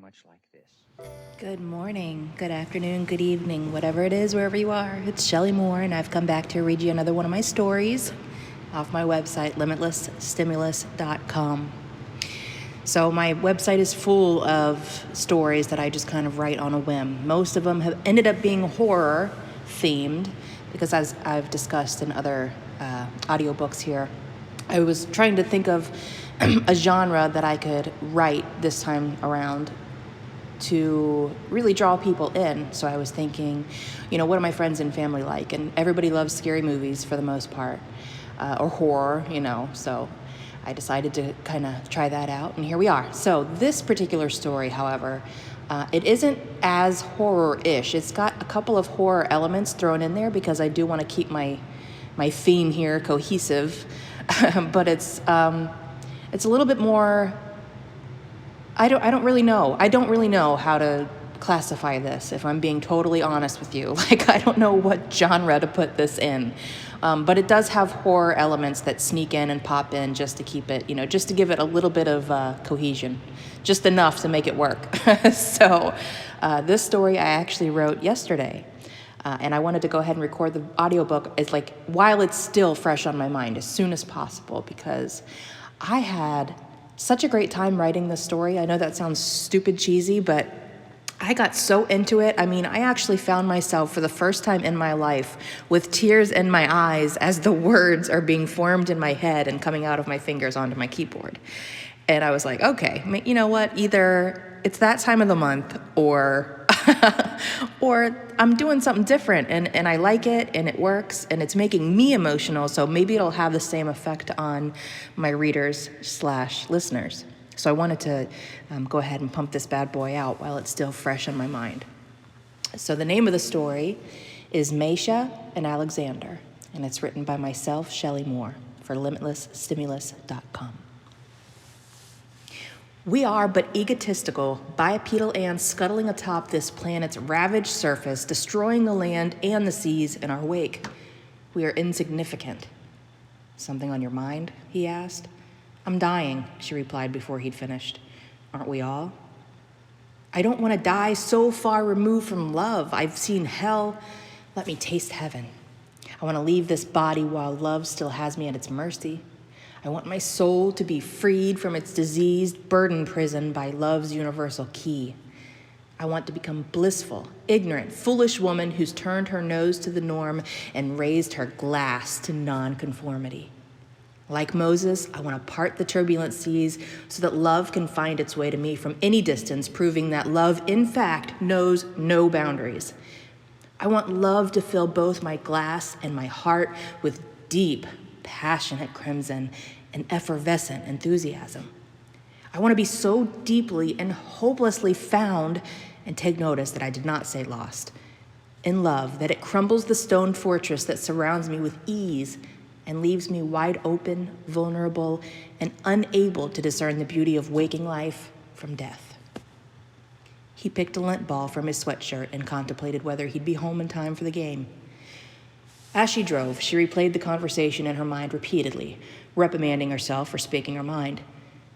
much like this. Good morning, good afternoon, good evening, whatever it is, wherever you are. It's Shelly Moore, and I've come back to read you another one of my stories off my website, limitlessstimulus.com. So my website is full of stories that I just kind of write on a whim. Most of them have ended up being horror themed because, as I've discussed in other audiobooks here, I was trying to think of a genre that I could write this time around to really draw people in. So I was thinking, what are my friends and family like? And everybody loves scary movies for the most part, or horror, so I decided to kind of try that out, and here we are. So this particular story, however, it isn't as horror-ish. It's got a couple of horror elements thrown in there because I do want to keep my theme here cohesive, but it's a little bit more. I don't really know. I don't really know how to classify this, if I'm being totally honest with you. I don't know what genre to put this in. But it does have horror elements that sneak in and pop in just to keep it, just to give it a little bit of cohesion, just enough to make it work. So this story I actually wrote yesterday. And I wanted to go ahead and record the audiobook while it's still fresh on my mind, as soon as possible, because I had such a great time writing this story. I know that sounds stupid cheesy, but I got so into it. I mean, I actually found myself for the first time in my life with tears in my eyes as the words are being formed in my head and coming out of my fingers onto my keyboard. And I was like, okay, you know what? Either it's that time of the month or or I'm doing something different and I like it and it works and it's making me emotional. So maybe it'll have the same effect on my readers/listeners. So I wanted to go ahead and pump this bad boy out while it's still fresh on my mind. So the name of the story is Maischa and Alexander, and it's written by myself, Shelly Moore, for limitlessstimulus.com. We are but egotistical, bipedal ants scuttling atop this planet's ravaged surface, destroying the land and the seas in our wake. We are insignificant. Something on your mind? He asked. I'm dying, she replied before he'd finished. Aren't we all? I don't want to die so far removed from love. I've seen hell. Let me taste heaven. I want to leave this body while love still has me at its mercy. I want my soul to be freed from its diseased burden prison by love's universal key. I want to become blissful, ignorant, foolish woman who's turned her nose to the norm and raised her glass to nonconformity. Like Moses, I want to part the turbulent seas so that love can find its way to me from any distance, proving that love, in fact, knows no boundaries. I want love to fill both my glass and my heart with deep, passionate crimson and effervescent enthusiasm. I want to be so deeply and hopelessly found, and take notice that I did not say lost, in love that it crumbles the stone fortress that surrounds me with ease and leaves me wide open, vulnerable, and unable to discern the beauty of waking life from death. He picked a lint ball from his sweatshirt and contemplated whether he'd be home in time for the game. As she drove, she replayed the conversation in her mind repeatedly, reprimanding herself for speaking her mind.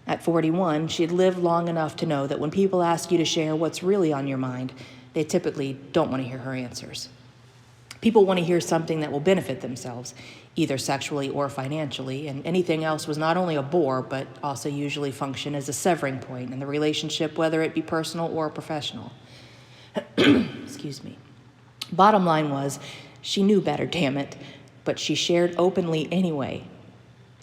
At 41, she had lived long enough to know that when people ask you to share what's really on your mind, they typically don't want to hear her answers. People want to hear something that will benefit themselves, either sexually or financially, and anything else was not only a bore, but also usually function as a severing point in the relationship, whether it be personal or professional. Excuse me. Bottom line was, she knew better, damn it, but she shared openly anyway.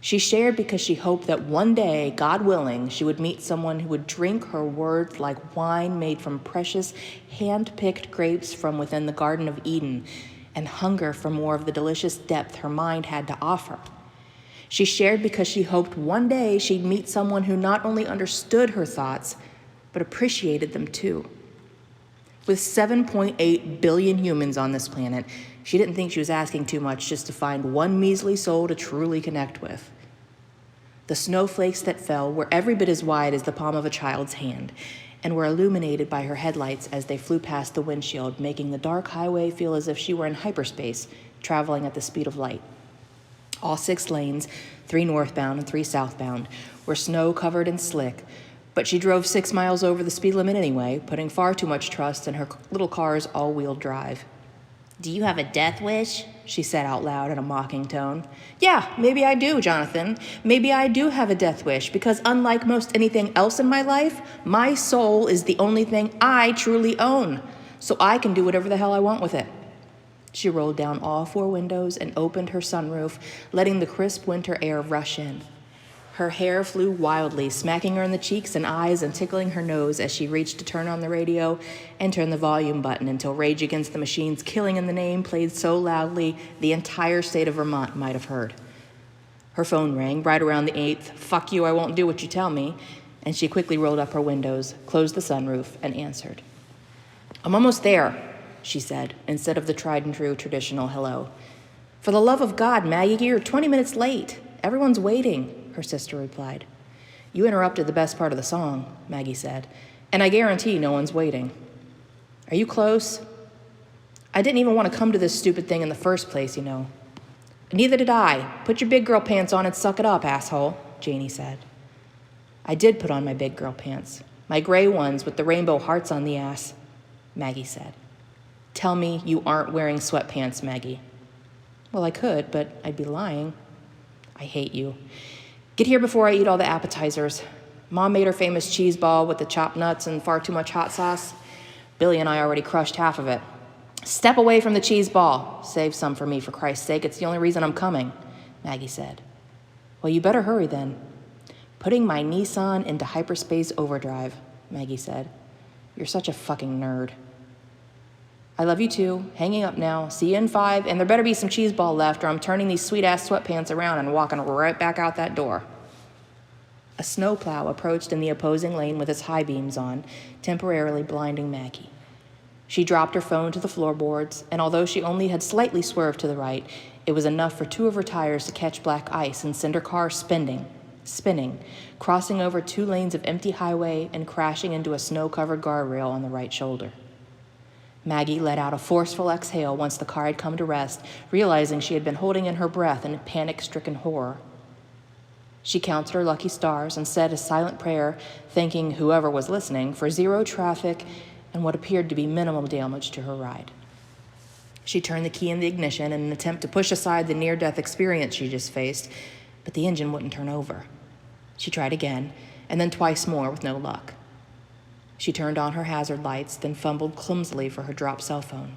She shared because she hoped that one day, God willing, she would meet someone who would drink her words like wine made from precious, hand-picked grapes from within the Garden of Eden, and hunger for more of the delicious depth her mind had to offer. She shared because she hoped one day she'd meet someone who not only understood her thoughts, but appreciated them too. With 7.8 billion humans on this planet, she didn't think she was asking too much just to find one measly soul to truly connect with. The snowflakes that fell were every bit as wide as the palm of a child's hand, and were illuminated by her headlights as they flew past the windshield, making the dark highway feel as if she were in hyperspace, traveling at the speed of light. All 6 lanes, 3 northbound and 3 southbound, were snow-covered and slick, But she drove 6 miles over the speed limit anyway, putting far too much trust in her little car's all-wheel drive. "Do you have a death wish?" she said out loud in a mocking tone. "Yeah, maybe I do, Jonathan. Maybe I do have a death wish, because unlike most anything else in my life, my soul is the only thing I truly own, so I can do whatever the hell I want with it." She rolled down all 4 windows and opened her sunroof, letting the crisp winter air rush in. Her hair flew wildly, smacking her in the cheeks and eyes and tickling her nose as she reached to turn on the radio and turn the volume button until Rage Against the Machine's Killing in the Name played so loudly the entire state of Vermont might have heard. Her phone rang right around the 8th, "Fuck you, I won't do what you tell me," and she quickly rolled up her windows, closed the sunroof, and answered. "I'm almost there," she said, instead of the tried-and-true traditional hello. "For the love of God, Maggie, you're 20 minutes late. Everyone's waiting," her sister replied. "You interrupted the best part of the song," Maggie said, "and I guarantee no one's waiting. Are you close? I didn't even want to come to this stupid thing in the first place, you know." "Neither did I. Put your big girl pants on and suck it up, asshole," Janie said. "I did put on my big girl pants, my gray ones with the rainbow hearts on the ass," Maggie said. "Tell me you aren't wearing sweatpants, Maggie." "Well, I could, but I'd be lying." "I hate you. Get here before I eat all the appetizers. Mom made her famous cheese ball with the chopped nuts and far too much hot sauce. Billy and I already crushed half of it." "Step away from the cheese ball. Save some for me, for Christ's sake. It's the only reason I'm coming," Maggie said. "Well, you better hurry then." "Putting my Nissan into hyperspace overdrive," Maggie said. "You're such a fucking nerd." "I love you too. Hanging up now. See you in 5, and there better be some cheese ball left, or I'm turning these sweet-ass sweatpants around and walking right back out that door." A snowplow approached in the opposing lane with its high beams on, temporarily blinding Maggie. She dropped her phone to the floorboards, and although she only had slightly swerved to the right, it was enough for 2 of her tires to catch black ice and send her car spinning, crossing over 2 lanes of empty highway and crashing into a snow-covered guardrail on the right shoulder. Maggie let out a forceful exhale once the car had come to rest, realizing she had been holding in her breath in panic-stricken horror. She counted her lucky stars and said a silent prayer, thanking whoever was listening for 0 traffic and what appeared to be minimal damage to her ride. She turned the key in the ignition in an attempt to push aside the near-death experience she just faced, but the engine wouldn't turn over. She tried again, and then twice more with no luck. She turned on her hazard lights, then fumbled clumsily for her dropped cell phone.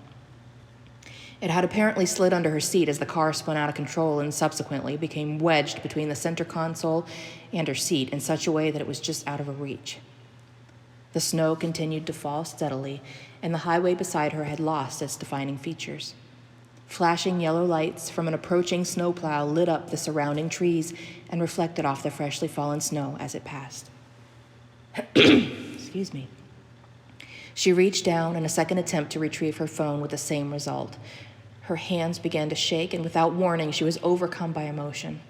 It had apparently slid under her seat as the car spun out of control and subsequently became wedged between the center console and her seat in such a way that it was just out of her reach. The snow continued to fall steadily, and the highway beside her had lost its defining features. Flashing yellow lights from an approaching snowplow lit up the surrounding trees and reflected off the freshly fallen snow as it passed. Excuse me. She reached down in a second attempt to retrieve her phone with the same result. Her hands began to shake, and without warning, she was overcome by emotion.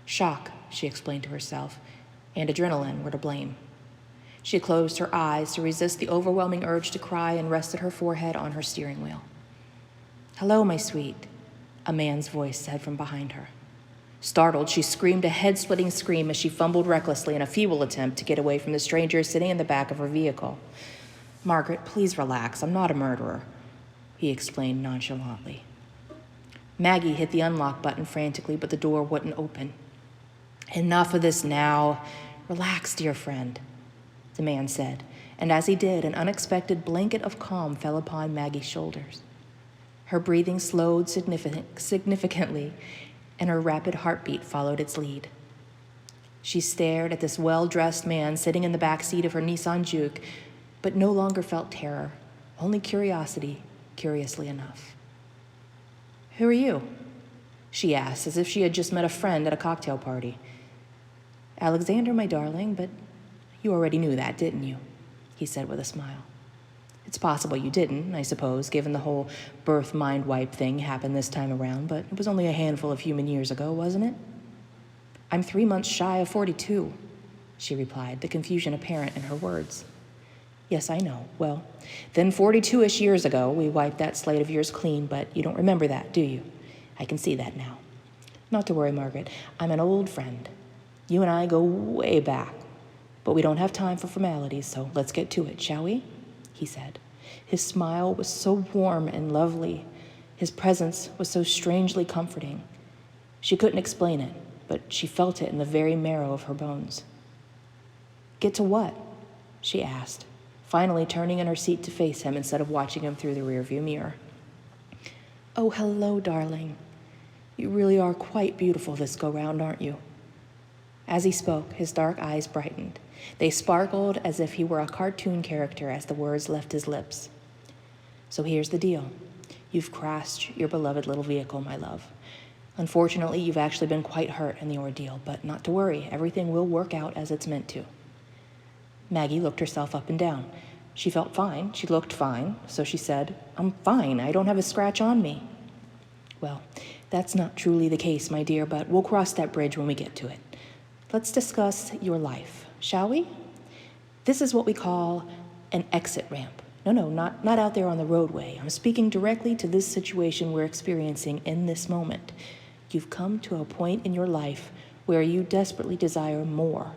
Shock, she explained to herself, and adrenaline were to blame. She closed her eyes to resist the overwhelming urge to cry and rested her forehead on her steering wheel. "Hello, my sweet," a man's voice said from behind her. Startled, she screamed a head-splitting scream as she fumbled recklessly in a feeble attempt to get away from the stranger sitting in the back of her vehicle. "Margaret, please relax. I'm not a murderer," he explained nonchalantly. Maggie hit the unlock button frantically, but the door wouldn't open. "Enough of this now. Relax, dear friend," the man said, and as he did, an unexpected blanket of calm fell upon Maggie's shoulders. Her breathing slowed significantly, and her rapid heartbeat followed its lead. She stared at this well-dressed man sitting in the back seat of her Nissan Juke, but no longer felt terror, only curiosity, curiously enough. "Who are you?" she asked, as if she had just met a friend at a cocktail party. "Alexander, my darling, but you already knew that, didn't you?" he said with a smile. "It's possible you didn't, I suppose, given the whole birth mind wipe thing happened this time around, but it was only a handful of human years ago, wasn't it?" "I'm 3 months shy of 42, she replied, the confusion apparent in her words. "Yes, I know. Well, then 42-ish years ago, we wiped that slate of yours clean, but you don't remember that, do you? I can see that now. Not to worry, Margaret. I'm an old friend. You and I go way back. But we don't have time for formalities, so let's get to it, shall we? He said. His smile was so warm and lovely. His presence was so strangely comforting. She couldn't explain it, but she felt it in the very marrow of her bones. Get to what? She asked, finally turning in her seat to face him instead of watching him through the rearview mirror. Oh, hello, darling. You really are quite beautiful this go-round, aren't you? As he spoke, his dark eyes brightened. They sparkled as if he were a cartoon character as the words left his lips. So here's the deal. You've crashed your beloved little vehicle, my love. Unfortunately, you've actually been quite hurt in the ordeal, but not to worry. Everything will work out as it's meant to. Maggie looked herself up and down. She felt fine. She looked fine. So she said, I'm fine. I don't have a scratch on me. Well, that's not truly the case, my dear, but we'll cross that bridge when we get to it. Let's discuss your life, shall we? This is what we call an exit ramp. No, not out there on the roadway. I'm speaking directly to this situation we're experiencing in this moment. You've come to a point in your life where you desperately desire more,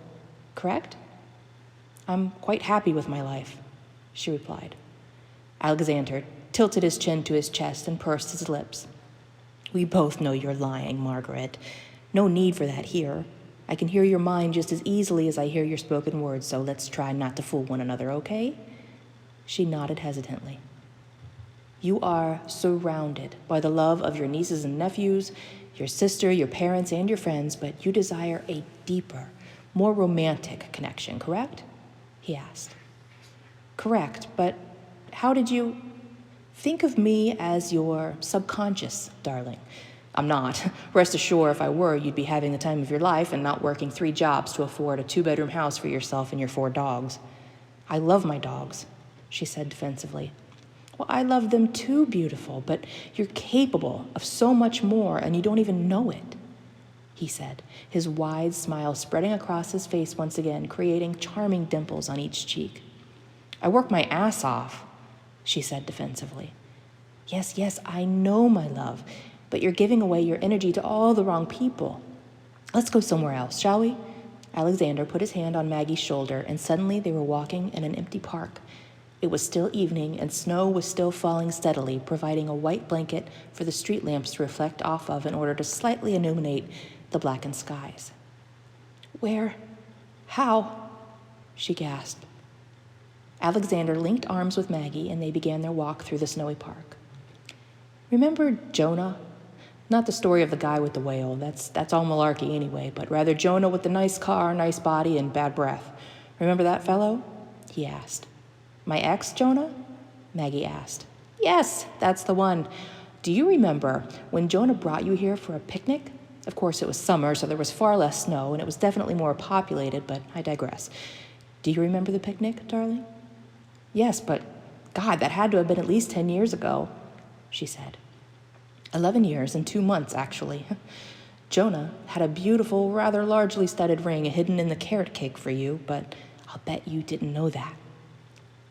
correct? I'm quite happy with my life, she replied. Alexander tilted his chin to his chest and pursed his lips. We both know you're lying, Margaret. No need for that here. I can hear your mind just as easily as I hear your spoken words, so let's try not to fool one another, okay? She nodded hesitantly. You are surrounded by the love of your nieces and nephews, your sister, your parents, and your friends, but you desire a deeper, more romantic connection, correct? He asked. Correct, but how did you... Think of me as your subconscious, darling. I'm not. Rest assured, if I were, you'd be having the time of your life and not working 3 jobs to afford a 2-bedroom house for yourself and your 4 dogs. I love my dogs, she said defensively. Well, I love them too, beautiful, but you're capable of so much more and you don't even know it, he said, his wide smile spreading across his face once again, creating charming dimples on each cheek. I work my ass off, she said defensively. Yes, I know, my love, but you're giving away your energy to all the wrong people. Let's go somewhere else, shall we? Alexander put his hand on Maggie's shoulder, and suddenly they were walking in an empty park. It was still evening, and snow was still falling steadily, providing a white blanket for the street lamps to reflect off of in order to slightly illuminate the blackened skies. Where? How? She gasped. Alexander linked arms with Maggie, and they began their walk through the snowy park. Remember Jonah? Not the story of the guy with the whale. That's all malarkey anyway, but rather Jonah with the nice car, nice body, and bad breath. Remember that fellow? He asked. My ex, Jonah? Maggie asked. Yes, that's the one. Do you remember when Jonah brought you here for a picnic? Of course, it was summer, so there was far less snow, and it was definitely more populated, but I digress. Do you remember the picnic, darling? Yes, but God, that had to have been at least 10 years ago, she said. 11 years and 2 months, actually. Jonah had a beautiful, rather largely studded ring hidden in the carrot cake for you, but I'll bet you didn't know that.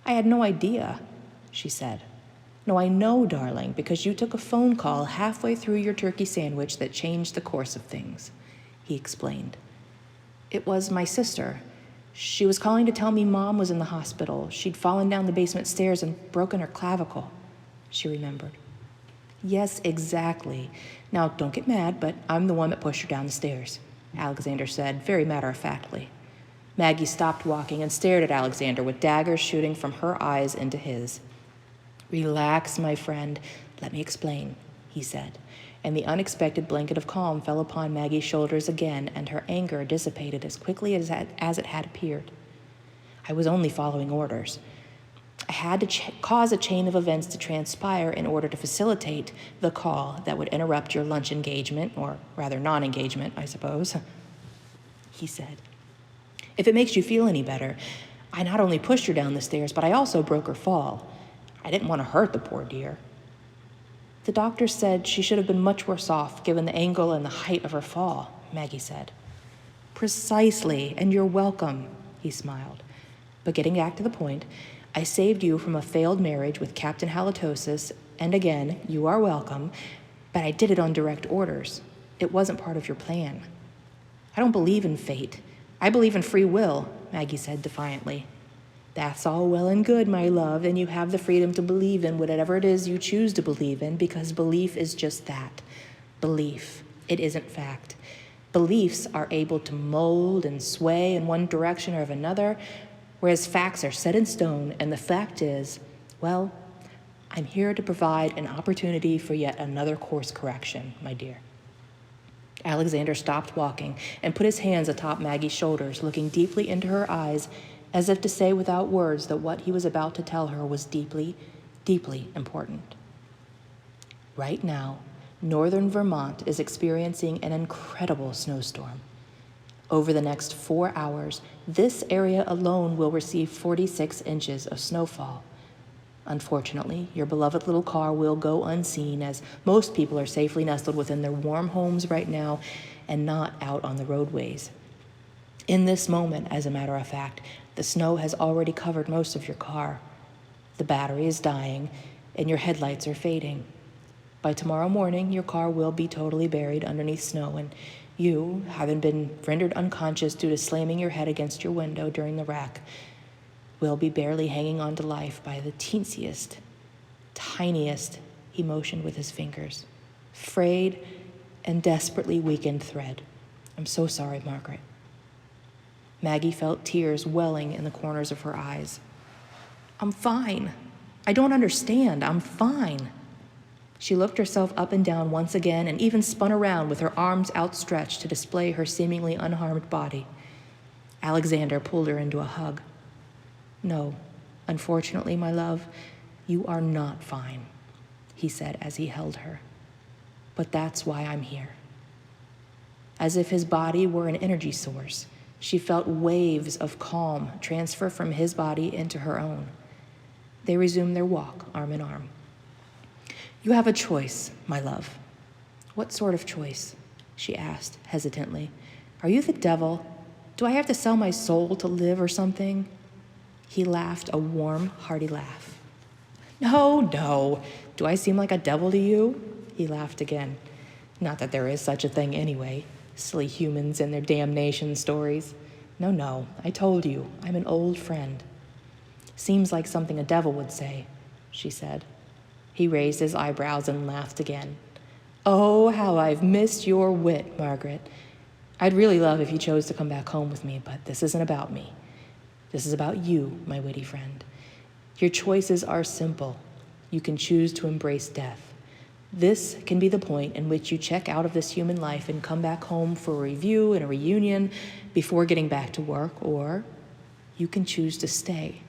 I had no idea, she said. No, I know, darling, because you took a phone call halfway through your turkey sandwich that changed the course of things, he explained. It was my sister. She was calling to tell me Mom was in the hospital. She'd fallen down the basement stairs and broken her clavicle, she remembered. Yes, exactly. Now, don't get mad, but I'm the one that pushed her down the stairs, Alexander said, very matter-of-factly. Maggie stopped walking and stared at Alexander with daggers shooting from her eyes into his. Relax, my friend. Let me explain, he said, and the unexpected blanket of calm fell upon Maggie's shoulders again, and her anger dissipated as quickly as it had appeared. I was only following orders. I had to cause a chain of events to transpire in order to facilitate the call that would interrupt your lunch engagement, or rather non-engagement, I suppose, he said. If it makes you feel any better, I not only pushed her down the stairs, but I also broke her fall. I didn't want to hurt the poor dear. The doctor said she should have been much worse off given the angle and the height of her fall, Maggie said. Precisely, and you're welcome, he smiled. But getting back to the point, I saved you from a failed marriage with Captain Halitosis, and again, you are welcome, but I did it on direct orders. It wasn't part of your plan. I don't believe in fate. I believe in free will, Maggie said defiantly. That's all well and good, my love, and you have the freedom to believe in whatever it is you choose to believe in, because belief is just that. Belief. It isn't fact. Beliefs are able to mold and sway in one direction or another, whereas facts are set in stone, and the fact is, well, I'm here to provide an opportunity for yet another course correction, my dear. Alexander stopped walking and put his hands atop Maggie's shoulders, looking deeply into her eyes, as if to say without words that what he was about to tell her was deeply, deeply important. Right now, northern Vermont is experiencing an incredible snowstorm. Over the next 4 hours, this area alone will receive 46 inches of snowfall. Unfortunately, your beloved little car will go unseen, as most people are safely nestled within their warm homes right now and not out on the roadways. In this moment, as a matter of fact, the snow has already covered most of your car. The battery is dying, and your headlights are fading. By tomorrow morning, your car will be totally buried underneath snow, and you, having been rendered unconscious due to slamming your head against your window during the wreck, will be barely hanging on to life by the teensiest, tiniest, he motioned with his fingers, frayed and desperately weakened thread. I'm so sorry, Margaret. Maggie felt tears welling in the corners of her eyes. I'm fine. I don't understand. I'm fine. She looked herself up and down once again and even spun around with her arms outstretched to display her seemingly unharmed body. Alexander pulled her into a hug. No, unfortunately, my love, you are not fine, he said as he held her. But that's why I'm here. As if his body were an energy source, she felt waves of calm transfer from his body into her own. They resumed their walk, arm in arm. You have a choice, my love. What sort of choice? She asked hesitantly. Are you the devil? Do I have to sell my soul to live or something? He laughed a warm, hearty laugh. No. Do I seem like a devil to you? He laughed again. Not that there is such a thing anyway. Silly humans and their damnation stories. No, I told you, I'm an old friend. Seems like something a devil would say, she said. He raised his eyebrows and laughed again. Oh, how I've missed your wit, Margaret. I'd really love if you chose to come back home with me, but this isn't about me. This is about you, my witty friend. Your choices are simple. You can choose to embrace death. This can be the point in which you check out of this human life and come back home for a review and a reunion before getting back to work, or you can choose to stay.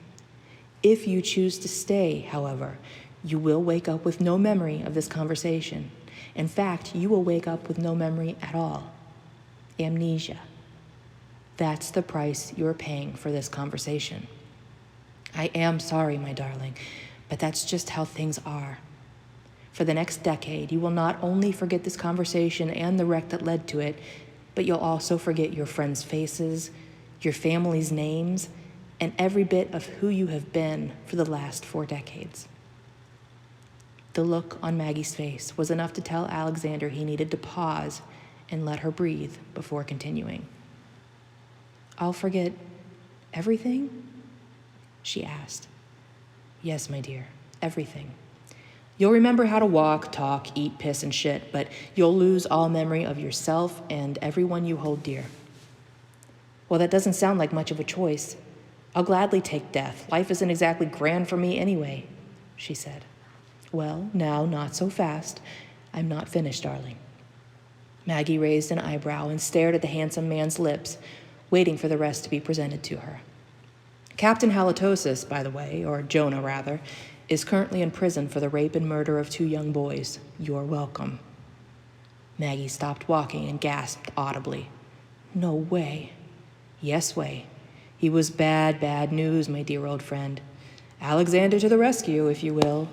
If you choose to stay, however, you will wake up with no memory of this conversation. In fact, you will wake up with no memory at all. Amnesia. That's the price you're paying for this conversation. I am sorry, my darling, but that's just how things are. For the next decade, you will not only forget this conversation and the wreck that led to it, but you'll also forget your friends' faces, your family's names, and every bit of who you have been for the last 4 decades. The look on Maggie's face was enough to tell Alexander he needed to pause and let her breathe before continuing. I'll forget everything? She asked. Yes, my dear, everything. You'll remember how to walk, talk, eat, piss, and shit, but you'll lose all memory of yourself and everyone you hold dear. Well, that doesn't sound like much of a choice. I'll gladly take death. Life isn't exactly grand for me anyway, she said. Well, now, not so fast. I'm not finished, darling. Maggie raised an eyebrow and stared at the handsome man's lips, waiting for the rest to be presented to her. Captain Halitosis, by the way, or Jonah rather, is currently in prison for the rape and murder of 2 young boys. You're welcome. Maggie stopped walking and gasped audibly. No way. Yes way. He was bad news, my dear old friend. Alexander to the rescue, if you will.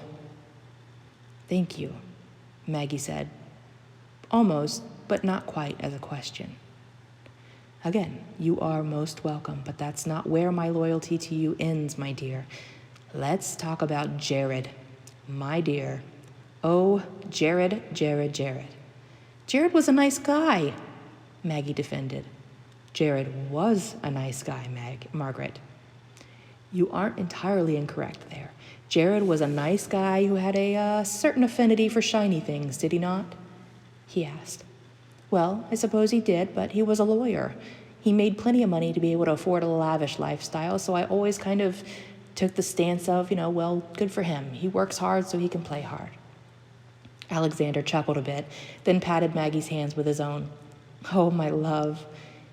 Thank you, Maggie said, almost, but not quite as a question. Again, you are most welcome, but that's not where my loyalty to you ends, my dear. Let's talk about Jared, my dear. Oh, Jared. Jared was a nice guy, Maggie defended. Jared was a nice guy, Margaret. You aren't entirely incorrect there. Jared was a nice guy who had a certain affinity for shiny things, did he not? He asked. Well, I suppose he did, but he was a lawyer. He made plenty of money to be able to afford a lavish lifestyle, so I always kind of took the stance of, well, good for him. He works hard so he can play hard. Alexander chuckled a bit, then patted Maggie's hands with his own. Oh, my love.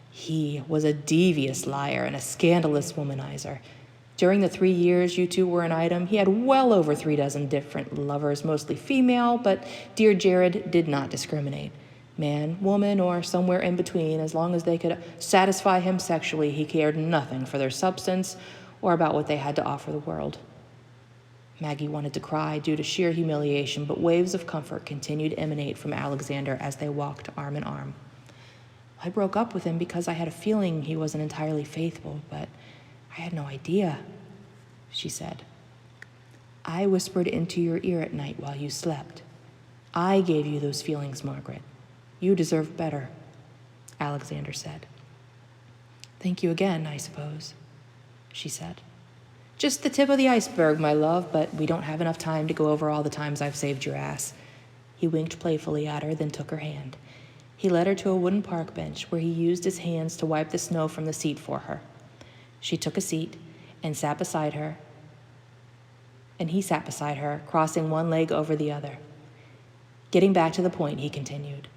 He was a devious liar and a scandalous womanizer. During the 3 years you two were an item, he had well over 36 different lovers, mostly female, but dear Jared did not discriminate. Man, woman, or somewhere in between, as long as they could satisfy him sexually, he cared nothing for their substance or about what they had to offer the world. Maggie wanted to cry due to sheer humiliation, but waves of comfort continued to emanate from Alexander as they walked arm in arm. I broke up with him because I had a feeling he wasn't entirely faithful, but I had no idea, she said. I whispered into your ear at night while you slept. I gave you those feelings, Margaret. You deserve better, Alexander said. Thank you again, I suppose, she said. Just the tip of the iceberg, my love, but we don't have enough time to go over all the times I've saved your ass. He winked playfully at her, then took her hand. He led her to a wooden park bench where he used his hands to wipe the snow from the seat for her. She took a seat and sat beside her, and he sat beside her, crossing one leg over the other. Getting back to the point, he continued.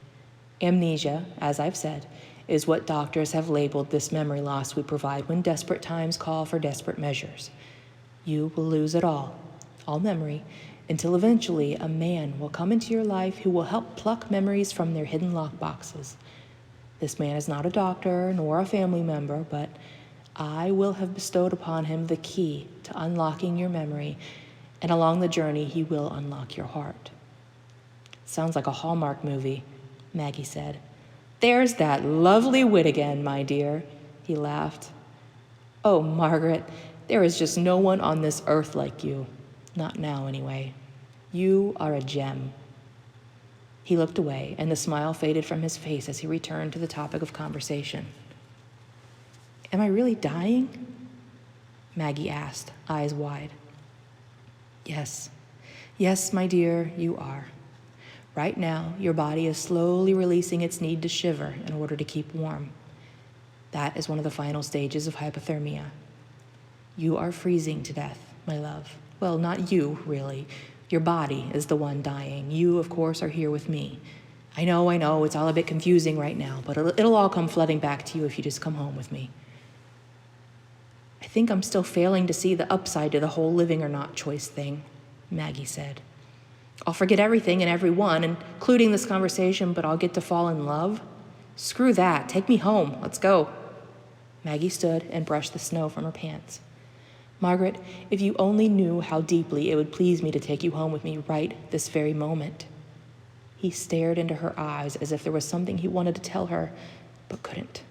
Amnesia, as I've said, is what doctors have labeled this memory loss we provide when desperate times call for desperate measures. You will lose it all memory, until eventually a man will come into your life who will help pluck memories from their hidden lockboxes. This man is not a doctor nor a family member, but I will have bestowed upon him the key to unlocking your memory, and along the journey he will unlock your heart. Sounds like a Hallmark movie, Maggie said. There's that lovely wit again, my dear, he laughed. Oh, Margaret, there is just no one on this earth like you. Not now, anyway. You are a gem. He looked away, and the smile faded from his face as he returned to the topic of conversation. Am I really dying? Maggie asked, eyes wide. Yes, my dear, you are. Right now, your body is slowly releasing its need to shiver in order to keep warm. That is one of the final stages of hypothermia. You are freezing to death, my love. Well, not you, really. Your body is the one dying. You, of course, are here with me. I know, it's all a bit confusing right now, but it'll all come flooding back to you if you just come home with me. I think I'm still failing to see the upside to the whole living or not choice thing, Maggie said. I'll forget everything and everyone, including this conversation, but I'll get to fall in love? Screw that. Take me home. Let's go. Maggie stood and brushed the snow from her pants. Margaret, if you only knew how deeply it would please me to take you home with me right this very moment. He stared into her eyes as if there was something he wanted to tell her, but couldn't.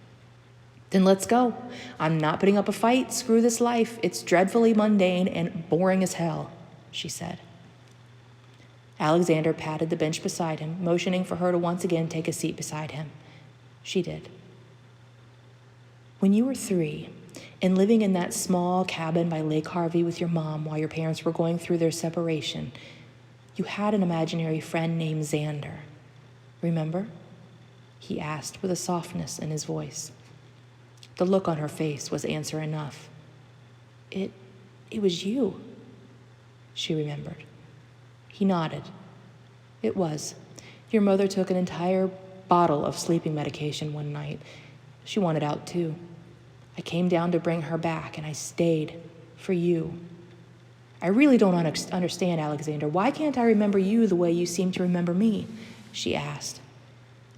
Then let's go. I'm not putting up a fight. Screw this life. It's dreadfully mundane and boring as hell, she said. Alexander patted the bench beside him, motioning for her to once again take a seat beside him. She did. When you were 3, and living in that small cabin by Lake Harvey with your mom while your parents were going through their separation, you had an imaginary friend named Xander. Remember? He asked with a softness in his voice. The look on her face was answer enough. It was you, she remembered. He nodded. It was. Your mother took an entire bottle of sleeping medication one night. She wanted out too. I came down to bring her back, and I stayed for you. I really don't understand, Alexander. Why can't I remember you the way you seem to remember me? She asked.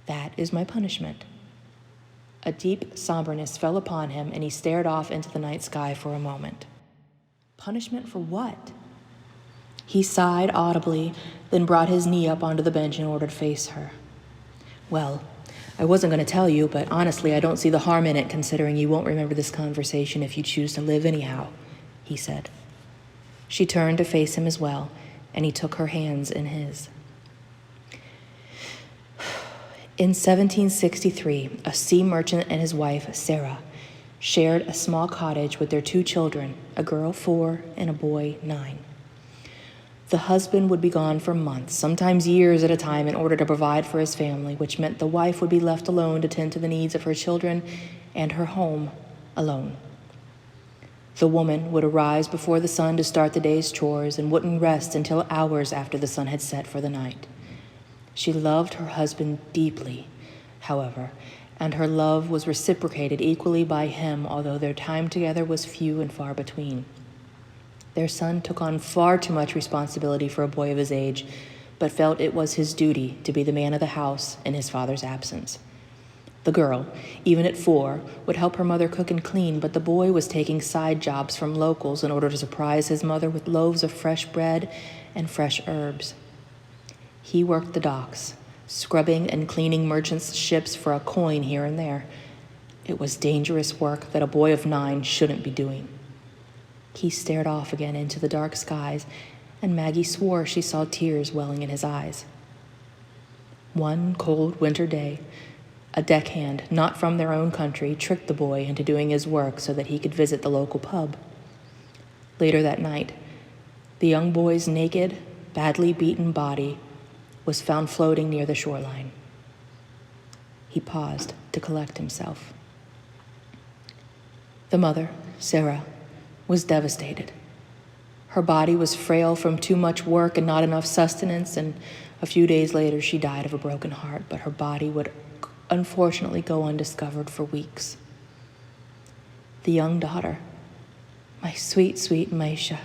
That is my punishment. A deep somberness fell upon him, and he stared off into the night sky for a moment. Punishment for what? He sighed audibly, then brought his knee up onto the bench in order to face her. Well, I wasn't going to tell you, but honestly, I don't see the harm in it, considering you won't remember this conversation if you choose to live anyhow, he said. She turned to face him as well, and he took her hands in his. In 1763, a sea merchant and his wife, Sarah, shared a small cottage with their 2 children, a girl 4 and a boy 9. The husband would be gone for months, sometimes years at a time, in order to provide for his family, which meant the wife would be left alone to tend to the needs of her children and her home alone. The woman would arise before the sun to start the day's chores and wouldn't rest until hours after the sun had set for the night. She loved her husband deeply, however, and her love was reciprocated equally by him, although their time together was few and far between. Their son took on far too much responsibility for a boy of his age, but felt it was his duty to be the man of the house in his father's absence. The girl, even at 4, would help her mother cook and clean, but the boy was taking side jobs from locals in order to surprise his mother with loaves of fresh bread and fresh herbs. He worked the docks, scrubbing and cleaning merchants' ships for a coin here and there. It was dangerous work that a boy of 9 shouldn't be doing. He stared off again into the dark skies, and Maggie swore she saw tears welling in his eyes. One cold winter day, a deckhand, not from their own country, tricked the boy into doing his work so that he could visit the local pub. Later that night, the young boy's naked, badly beaten body was found floating near the shoreline. He paused to collect himself. The mother, Sarah, was devastated. Her body was frail from too much work and not enough sustenance, and a few days later she died of a broken heart, but her body would unfortunately go undiscovered for weeks. The young daughter, my sweet, sweet Maischa,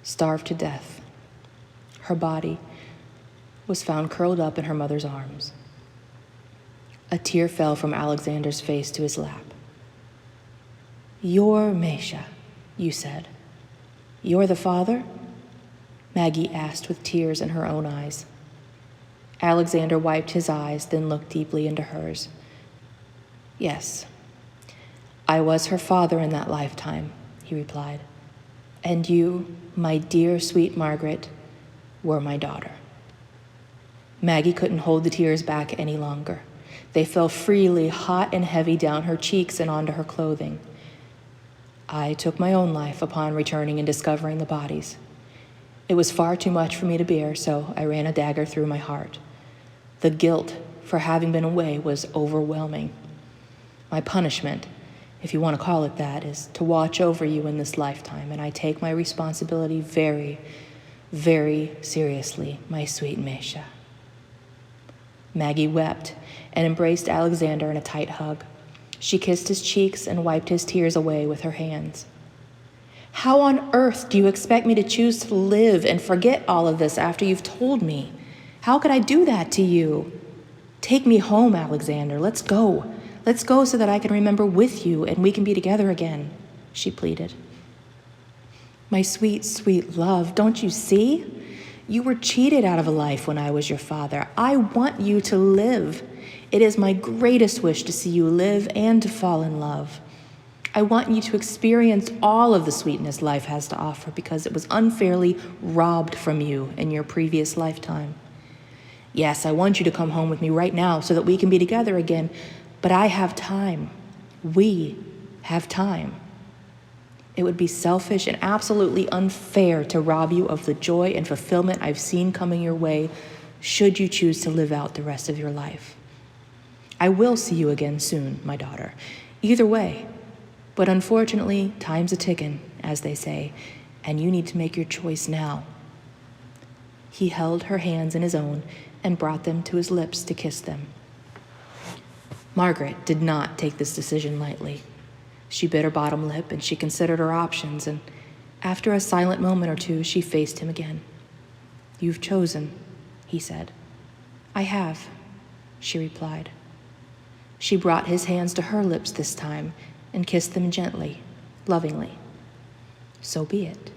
starved to death. Her body was found curled up in her mother's arms. A tear fell from Alexander's face to his lap. "You're Maischa," you said. "You're the father?" Maggie asked with tears in her own eyes. Alexander wiped his eyes, then looked deeply into hers. "Yes, I was her father in that lifetime," he replied. "And you, my dear, sweet Margaret, were my daughter." Maggie couldn't hold the tears back any longer. They fell freely, hot and heavy, down her cheeks and onto her clothing. I took my own life upon returning and discovering the bodies. It was far too much for me to bear, so I ran a dagger through my heart. The guilt for having been away was overwhelming. My punishment, if you want to call it that, is to watch over you in this lifetime, and I take my responsibility very, very seriously, my sweet Maischa. Maggie wept and embraced Alexander in a tight hug. She kissed his cheeks and wiped his tears away with her hands. "How on earth do you expect me to choose to live and forget all of this after you've told me? How could I do that to you? Take me home, Alexander. Let's go. Let's go so that I can remember with you and we can be together again," she pleaded. "My sweet, sweet love, don't you see? You were cheated out of a life when I was your father. I want you to live. It is my greatest wish to see you live and to fall in love. I want you to experience all of the sweetness life has to offer because it was unfairly robbed from you in your previous lifetime. Yes, I want you to come home with me right now so that we can be together again, but I have time. We have time. It would be selfish and absolutely unfair to rob you of the joy and fulfillment I've seen coming your way should you choose to live out the rest of your life. I will see you again soon, my daughter. Either way, but unfortunately, time's a-tickin', as they say, and you need to make your choice now." He held her hands in his own and brought them to his lips to kiss them. Margaret did not take this decision lightly. She bit her bottom lip and she considered her options, and after a silent moment or two, she faced him again. "You've chosen," he said. "I have," she replied. She brought his hands to her lips this time and kissed them gently, lovingly. "So be it."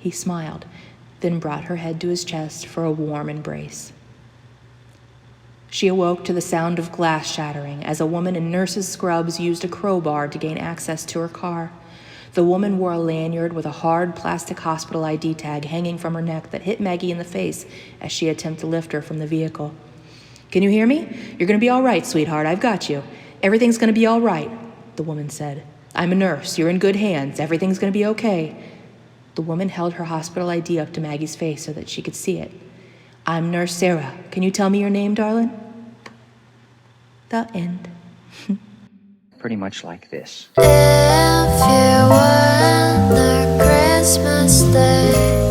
He smiled, then brought her head to his chest for a warm embrace. She awoke to the sound of glass shattering as a woman in nurse's scrubs used a crowbar to gain access to her car. The woman wore a lanyard with a hard plastic hospital ID tag hanging from her neck that hit Maggie in the face as she attempted to lift her from the vehicle. Can you hear me? You're gonna be all right, sweetheart. I've got you. Everything's gonna be all right, the woman said. I'm a nurse. You're in good hands. Everything's gonna be okay. The woman held her hospital ID up to Maggie's face so that she could see it. I'm Nurse Sarah. Can you tell me your name, darling? The end. Pretty much like this. If you were on the Christmas day